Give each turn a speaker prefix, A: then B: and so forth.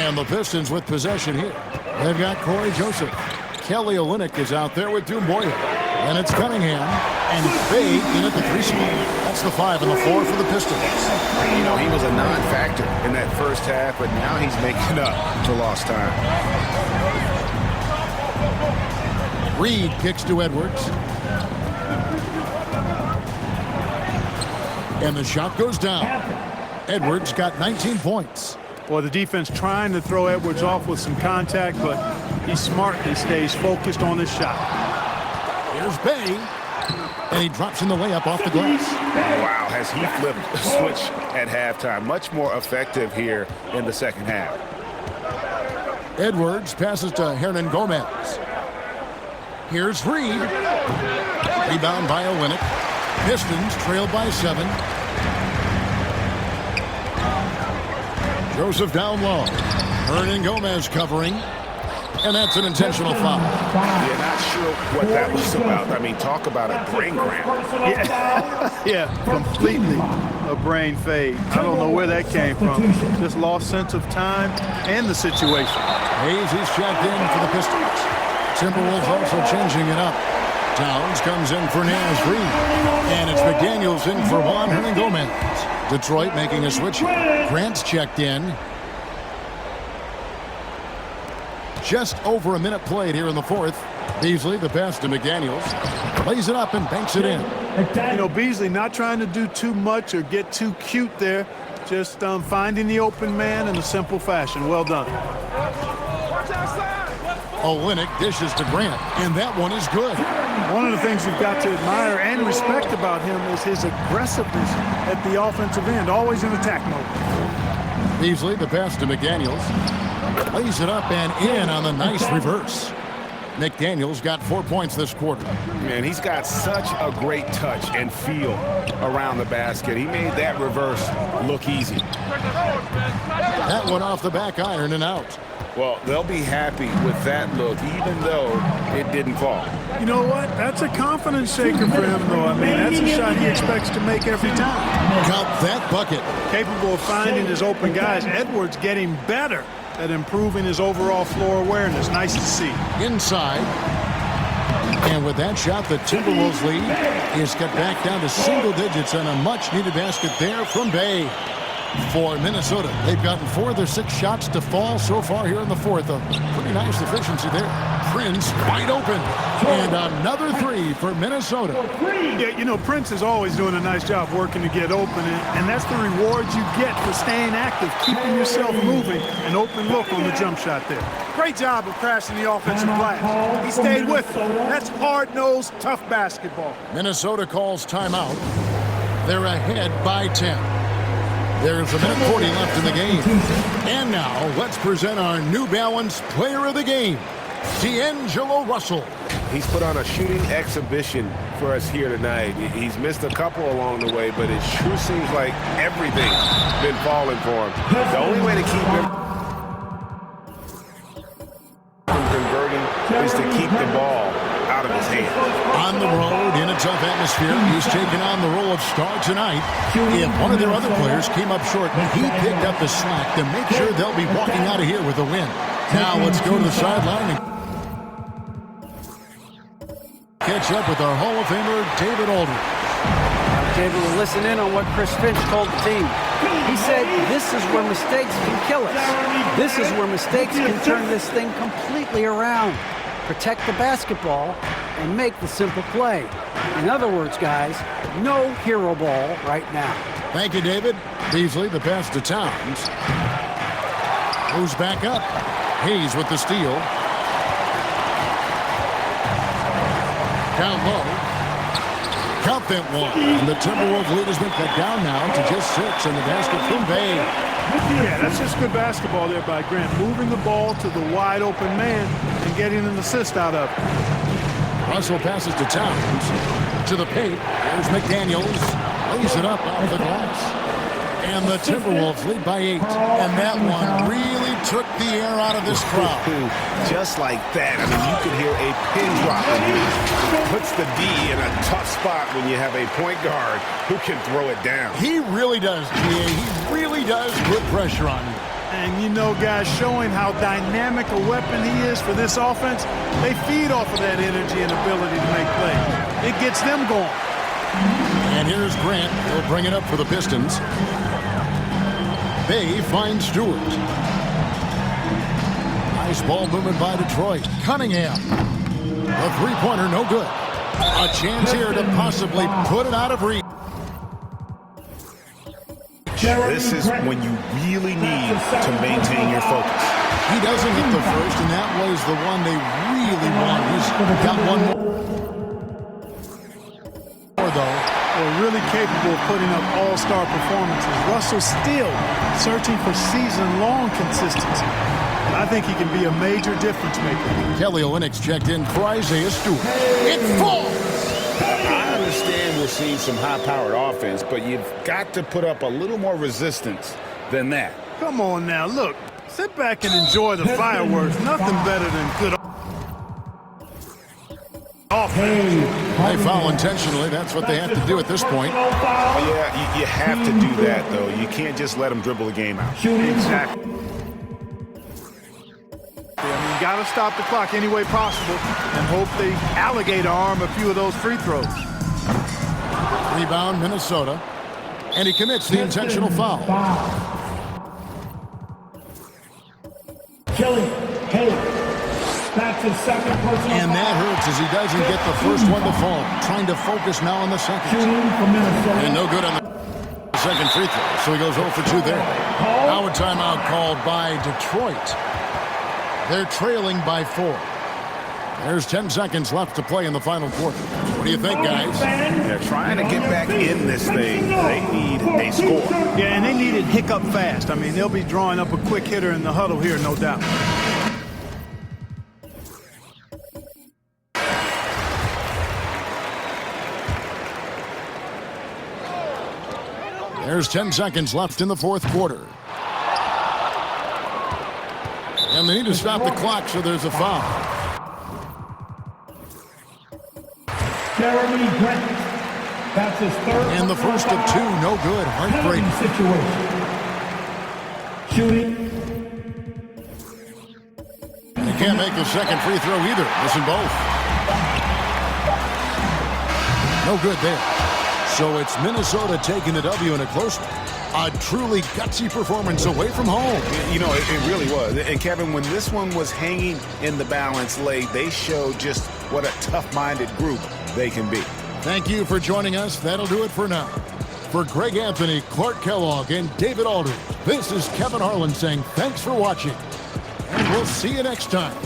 A: And the Pistons with possession here. They've got Corey Joseph. Kelly Olynyk is out there with Dumboya. And it's Cunningham. And Fade in at the 3 spot. That's the 5 and the 4 for the Pistons.
B: You know, he was a non-factor in that first half, but now he's making up for lost time.
A: Reed kicks to Edwards. And the shot goes down. Edwards got 19 points.
C: Well, the defense trying to throw Edwards off with some contact, but he smartly stays focused on his shot.
A: Here's Bay. And he drops in the layup off the glass.
B: Wow, has he flipped the switch at halftime. Much more effective here in the second half.
A: Edwards passes to Hernan Gomez. Here's Reed. Rebound by Olynyk. Pistons trailed by 7. Joseph down low. Hernan Gomez covering. And that's an intentional foul.
B: Yeah, not sure what that was about. I mean, talk about a brain cramp.
C: Yeah, completely a brain fade. I don't know where that came from. Just lost sense of time and the situation.
A: Hayes is checked in for the Pistons. Timberwolves also changing it up. Towns comes in for Naz Reed. And it's McDaniels in for Juan Hernan Gomez. Detroit making a switch. Grant's checked in. Just over a minute played here in the 4th. Beasley, the pass to McDaniels. Lays it up and banks it in.
C: You know, Beasley not trying to do too much or get too cute there. Just finding the open man in a simple fashion. Well done.
A: Olynyk dishes to Grant, and that one is good.
C: One of the things you've got to admire and respect about him is his aggressiveness at the offensive end, always in attack mode.
A: Beasley, the pass to McDaniels. Lays it up and in on the nice reverse. McDaniels got 4 points this quarter.
B: Man, he's got such a great touch and feel around the basket. He made that reverse look easy.
A: That one off the back iron and out.
B: Well, they'll be happy with that look, even though it didn't fall.
C: You know what? That's a confidence shaker for him, though. I mean, that's a shot he expects to make every time.
A: Got that bucket.
C: Capable of finding his open guys. Edwards getting better at improving his overall floor awareness. Nice to see.
A: Inside. And with that shot, the Timberwolves lead is cut back down to single digits and a much-needed basket there from Bay. For Minnesota, they've gotten 4 of their 6 shots to fall so far here in the 4th. A pretty nice efficiency there. Prince wide open. And another 3 for Minnesota.
C: Yeah, you know, Prince is always doing a nice job working to get open, and that's the reward you get for staying active, keeping yourself moving, an open look on the jump shot there. Great job of crashing the offensive glass. He stayed with it. That's hard-nosed, tough basketball.
A: Minnesota calls timeout. They're ahead by 10. There's a minute 40 left in the game. And now, let's present our New Balance Player of the Game, D'Angelo Russell.
B: He's put on a shooting exhibition for us here tonight. He's missed a couple along the way, but it sure seems like everything's been falling for him. The only way to keep him from converting is to keep the ball out of his hand.
A: On the road in a tough atmosphere, he's taken on the role of star tonight. If one of their other players came up short, he picked up the slack to make sure they'll be walking out of here with a win. Now let's go to the sideline and catch up with our Hall of Famer, David Aldridge.
D: David will listen in on what Chris Finch told the team. He said, this is where mistakes can kill us. This is where mistakes can turn this thing completely around. Protect the basketball and make the simple play. In other words, guys, no hero ball right now.
A: Thank you, David. Beasley, the pass to Towns. Moves back up. Hayes with the steal. Down low. Count that one. And the Timberwolves lead has been cut down now to just 6 in the basket from Bay.
C: Yeah, that's just good basketball there by Grant. Moving the ball to the wide open man and getting an assist out of it.
A: Russell passes to Towns. To the paint. There's McDaniels. Lays it up off the glass. And the Timberwolves lead by 8. And that one really took the air out of this crowd.
B: Just like that. I mean, you could hear a pin drop in here. Puts the D in a tough spot when you have a point guard who can throw it down.
A: He really does, GA. He really does put pressure on you.
C: And you know, guys, showing how dynamic a weapon he is for this offense, they feed off of that energy and ability to make plays. It gets them going.
A: And here's Grant. He'll bring it up for the Pistons. Bay finds Stewart. Nice ball movement by Detroit. Cunningham. The three-pointer, no good. A chance here to possibly put it out of reach.
E: This is when you really need to maintain your focus.
A: He doesn't hit the first, and that was the one they really wanted. He's got one more, though.
C: They're really capable of putting up all-star performances. Russell still searching for season-long consistency. And I think he can be a major difference maker.
A: Kelly Olynyk's checked in for Isaiah Stewart. It falls!
E: I understand we're seeing some high-powered offense, but you've got to put up a little more resistance than that.
C: Come on now, look. Sit back and enjoy the fireworks. Nothing better than good offense.
A: They foul intentionally. That's what they have to do at this point.
E: Yeah, you have to do that, though. You can't just let them dribble the game out.
C: Exactly. You got to stop the clock any way possible and hope they alligator arm a few of those free throws.
A: Rebound, Minnesota. And he commits the intentional foul.
F: That's his second personal
A: And that hurts as he doesn't get the first one to fall. Trying to focus now on the second. And no good on the second free throw. So he goes 0 for 2 there. Now a timeout called by Detroit. They're trailing by 4. There's 10 seconds left to play in the final quarter. What do you think, guys?
E: They're trying to get back in this thing. They need a score.
C: Yeah, and they need it hiccup fast. I mean, they'll be drawing up a quick hitter in the huddle here, no doubt.
A: There's 10 seconds left in the fourth quarter. And they need to stop the clock, so there's a foul.
F: Jeremy Grant. That's his third.
A: And the first of 2, no good. Heartbreaking.
F: Situation. Shooting.
A: He can't make the second free throw either. Missing both. No good there. So it's Minnesota taking the W in a close one. A truly gutsy performance away from home.
E: You know, it really was. And, Kevin, when this one was hanging in the balance late, they showed just what a tough-minded group they can be.
A: Thank you for joining us. That'll do it for now. For Greg Anthony, Clark Kellogg, and David Aldridge, this is Kevin Harlan saying thanks for watching. And we'll see you next time.